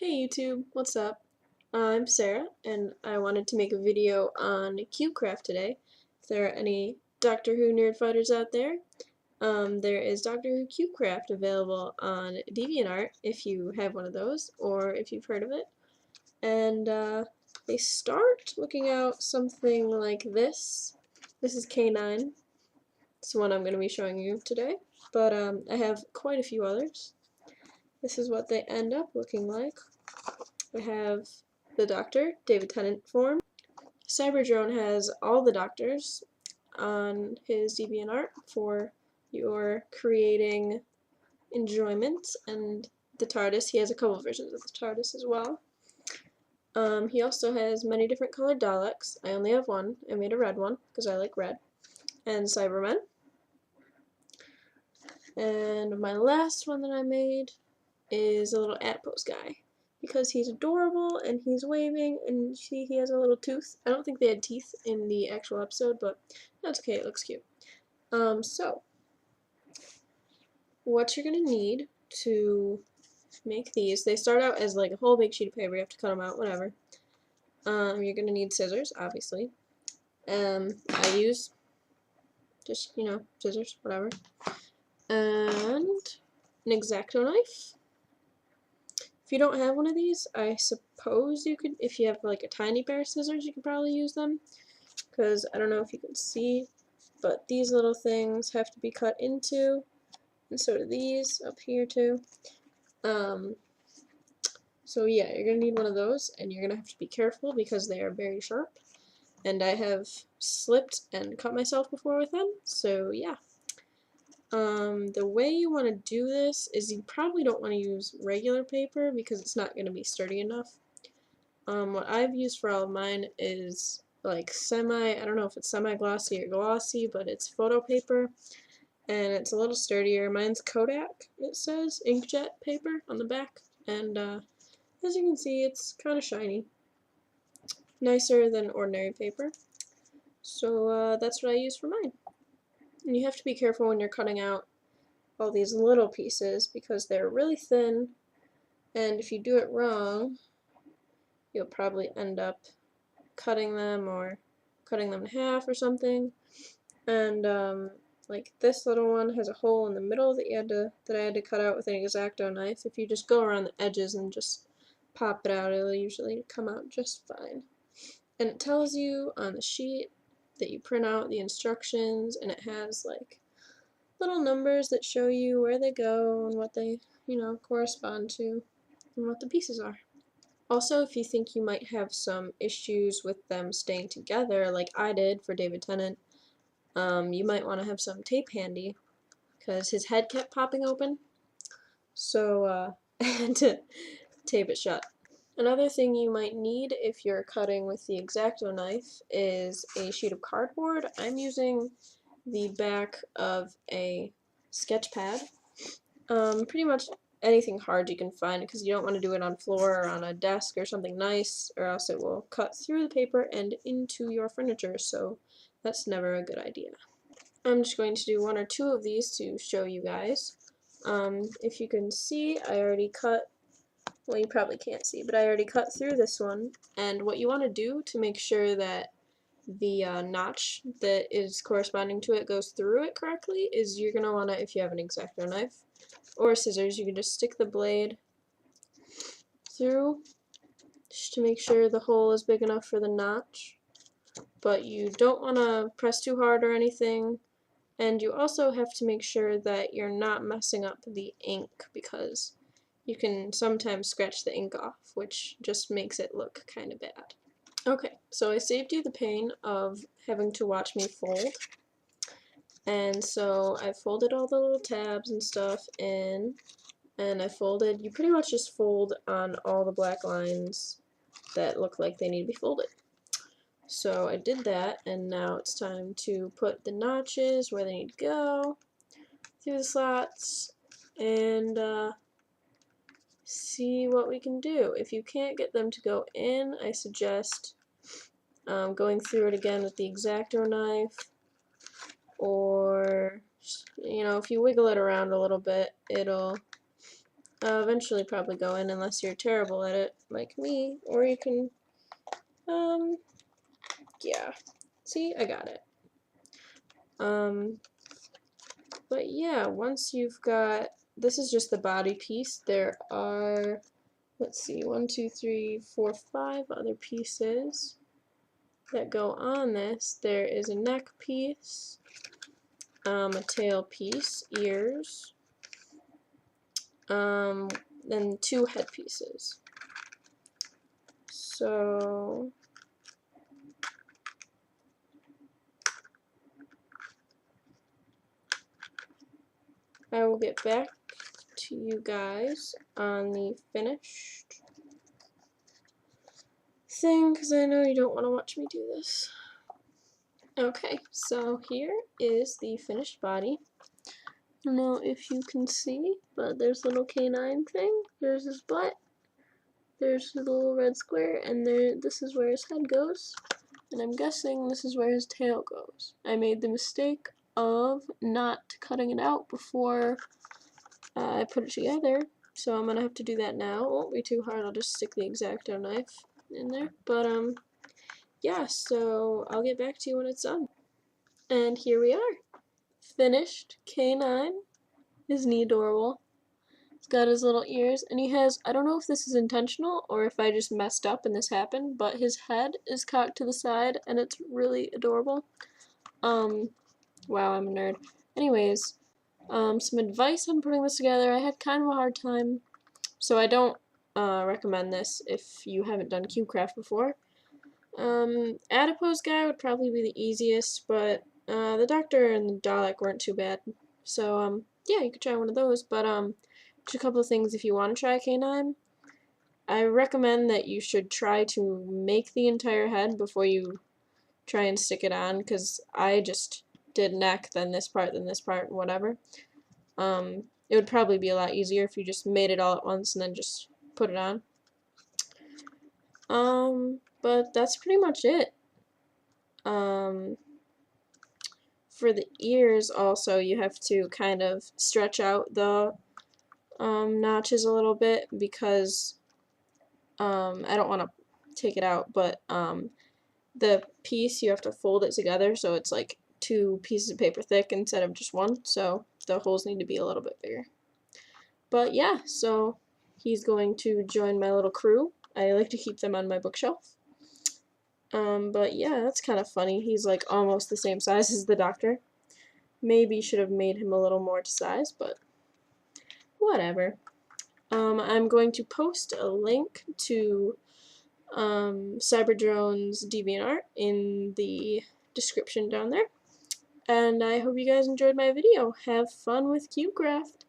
Hey YouTube, what's up? I'm Sarah, and I wanted to make a video on Cubecraft today. If there are any Doctor Who nerd fighters out there, there is Doctor Who Cubecraft available on DeviantArt if you have one of those, or if you've heard of it. And they start looking out something like this. This is K-9. It's the one I'm going to be showing you today, but I have quite a few others. This is what they end up looking like. I have the Doctor, David Tennant form. Cyberdrone has all the Doctors on his DeviantArt for your creating enjoyment, and the TARDIS, he has a couple versions of the TARDIS as well. He also has many different colored Daleks. I only have one. I made a red one because I like red. And Cybermen. And my last one that I made is a little adipose guy, because he's adorable and he's waving, and see, he has a little tooth. I don't think they had teeth in the actual episode, but that's okay, it looks cute. So what you're gonna need to make these, they start out as like a whole big sheet of paper. You have to cut them out, whatever. You're gonna need scissors, obviously. I use just, scissors, whatever. And an X-Acto knife. If you don't have one of these, I suppose you could, if you have like a tiny pair of scissors, you could probably use them, because I don't know if you can see, but these little things have to be cut into, and so do these up here too. So yeah, you're going to need one of those, and you're going to have to be careful because they are very sharp, and I have slipped and cut myself before with them, so yeah. The way you want to do this is you probably don't want to use regular paper because it's not going to be sturdy enough. What I've used for all of mine is like I don't know if it's semi-glossy or glossy, but it's photo paper, and it's a little sturdier. Mine's Kodak, it says, inkjet paper on the back, and as you can see, it's kind of shiny. Nicer than ordinary paper. So that's what I use for mine. And you have to be careful when you're cutting out all these little pieces because they're really thin, and if you do it wrong, you'll probably end up cutting them or cutting them in half or something. And like this little one has a hole in the middle that I had to cut out with an X-Acto knife. If you just go around the edges and just pop it out, it'll usually come out just fine. And it tells you on the sheet that you print out the instructions, and it has like little numbers that show you where they go and what they, correspond to and what the pieces are. Also, if you think you might have some issues with them staying together, like I did for David Tennant, you might want to have some tape handy, because his head kept popping open, so I had to tape it shut. Another thing you might need if you're cutting with the X-Acto knife is a sheet of cardboard. I'm using the back of a sketch pad. Pretty much anything hard you can find, because you don't want to do it on floor or on a desk or something nice, or else it will cut through the paper and into your furniture, so that's never a good idea. I'm just going to do one or two of these to show you guys. If you can see, I already cut, well, you probably can't see, but I already cut through this one, and what you want to do to make sure that the notch that is corresponding to it goes through it correctly is you're going to want to, if you have an X-Acto knife or scissors, you can just stick the blade through just to make sure the hole is big enough for the notch, but you don't want to press too hard or anything. And you also have to make sure that you're not messing up the ink, because you can sometimes scratch the ink off, which just makes it look kind of bad. Okay, so I saved you the pain of having to watch me fold. And so I folded all the little tabs and stuff in, and you pretty much just fold on all the black lines that look like they need to be folded. So I did that, and now it's time to put the notches where they need to go, through the slots, and see what we can do. If you can't get them to go in, I suggest going through it again with the X-Acto knife, or if you wiggle it around a little bit, it'll eventually probably go in unless you're terrible at it, like me, or you can, yeah. See, I got it. But yeah, once you've got, this is just the body piece. There are, let's see, 1, 2, 3, 4, 5 other pieces that go on this. There is a neck piece, a tail piece, ears, then 2 head pieces. So I will get back to you guys on the finished thing because I know you don't want to watch me do this. Okay, so here is the finished body. I don't know if you can see, but there's a little K-9 thing. There's his butt. There's the little red square, and this is where his head goes. And I'm guessing this is where his tail goes. I made the mistake of not cutting it out before I put it together, so I'm gonna have to do that now. It won't be too hard, I'll just stick the X-Acto knife in there. But yeah, so I'll get back to you when it's done. And here we are. Finished K-9. Isn't he adorable? He's got his little ears, and he has, I don't know if this is intentional or if I just messed up and this happened, but his head is cocked to the side, and it's really adorable. Wow, I'm a nerd. Anyways, some advice on putting this together. I had kind of a hard time, so I don't recommend this if you haven't done Cubeecraft before. Adipose guy would probably be the easiest, but the Doctor and the Dalek weren't too bad. So, yeah, you could try one of those, but just a couple of things if you want to try K-9. I recommend that you should try to make the entire head before you try and stick it on, because I just did neck, then this part, and whatever. It would probably be a lot easier if you just made it all at once and then just put it on. But that's pretty much it. For the ears also, you have to kind of stretch out the notches a little bit because I don't want to take it out, but the piece, you have to fold it together so it's like 2 pieces of paper thick instead of just one, so the holes need to be a little bit bigger. But yeah, so he's going to join my little crew. I like to keep them on my bookshelf. But yeah, that's kind of funny. He's like almost the same size as the Doctor. Maybe should have made him a little more to size, but whatever. I'm going to post a link to Cyberdrone's DeviantArt in the description down there. And I hope you guys enjoyed my video. Have fun with Cubeecraft!